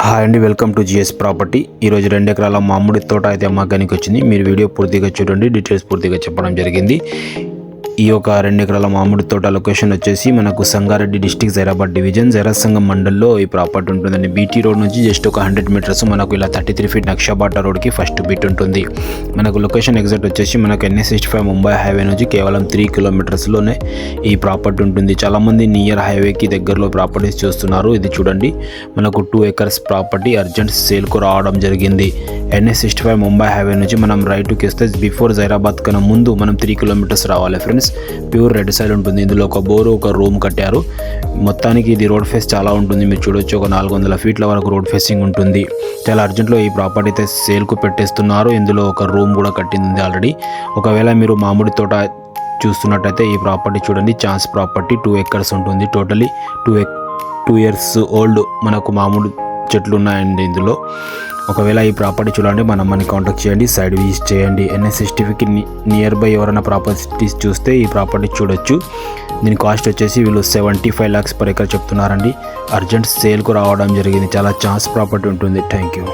Hi అండి, welcome to GS property. ఈరోజు 2 ఎకరాల మామిడి తోట అయితే అమ్మకానికి వచ్చింది. మీరు వీడియో పూర్తిగా చూడండి, డీటెయిల్స్ పూర్తిగా చెప్పడం జరిగింది. ఈ యొక్క 2 ఎకరాల మామిడి తోట లొకేషన్ వచ్చేసి మనకు సంగారెడ్డి డిస్టిక్ జైరాబాద్ డివిజన్ జైరాసంగం మండల్లో ఈ ప్రాపర్టీ ఉంటుందండి. బీటీ రోడ్ నుంచి జస్ట్ ఒక 100 మీటర్స్ మనకు ఇలా 33 ఫీట్ నక్షబాట రోడ్కి ఫస్ట్ బీట్ ఉంటుంది. మనకు లొకేషన్ ఎగ్జాక్ట్ వచ్చేసి మనకు NH65 ముంబై హైవే నుంచి కేవలం 3 కిలోమీటర్స్లోనే ఈ ప్రాపర్టీ ఉంటుంది. చాలామంది నియర్ హైవేకి దగ్గరలో ప్రాపర్టీస్ చూస్తున్నారు. ఇది చూడండి, మనకు 2 ఎకర్స్ ప్రాపర్టీ అర్జెంట్ సేల్కు రావడం జరిగింది. NH65 ముంబై హైవే నుంచి మనం రైట్కి వస్తే బిఫోర్ జైరాబాద్ కన్నా ముందు మనం 3 కిలోమీటర్స్ రావాలి ఫ్రెండ్స్. ప్యూర్ రెడ్ సైడ్ ఉంటుంది. ఇందులో ఒక బోరు, ఒక రూమ్ కట్టారు. మొత్తానికి ఇది రోడ్ ఫేస్ చాలా ఉంటుంది. మీరు చూడొచ్చు, ఒక 400 ఫీట్ల వరకు రోడ్ ఫేసింగ్ ఉంటుంది. చాలా అర్జెంట్లో ఈ ప్రాపర్టీ అయితే సేల్కు పెట్టేస్తున్నారు. ఇందులో ఒక రూమ్ కూడా కట్టింది ఆల్రెడీ. ఒకవేళ మీరు మామిడి తోట చూస్తున్నట్టయితే ఈ ప్రాపర్టీ చూడండి, ఛాన్స్ ప్రాపర్టీ 2 ఎకర్స్ ఉంటుంది. టోటలీ 2 ఇయర్స్ ఓల్డ్ మనకు మామిడి చెట్లు ఉన్నాయండి ఇందులో. ఒకవేళ ఈ ప్రాపర్టీ చూడండి, మనని కాంటాక్ట్ చేయండి, సైడ్ విజిట్ చేయండి. NH65కి నియర్ బై ఎవరైనా ప్రాపర్టీస్ చూస్తే ఈ ప్రాపర్టీ చూడొచ్చు. దీని కాస్ట్ వచ్చేసి వీళ్ళు 75 lakhs per ఎకర్ చెప్తున్నారండి. అర్జెంట్ సేల్కు రావడం జరిగింది. చాలా ఛాన్స్ ప్రాపర్టీ ఉంటుంది. Thank you.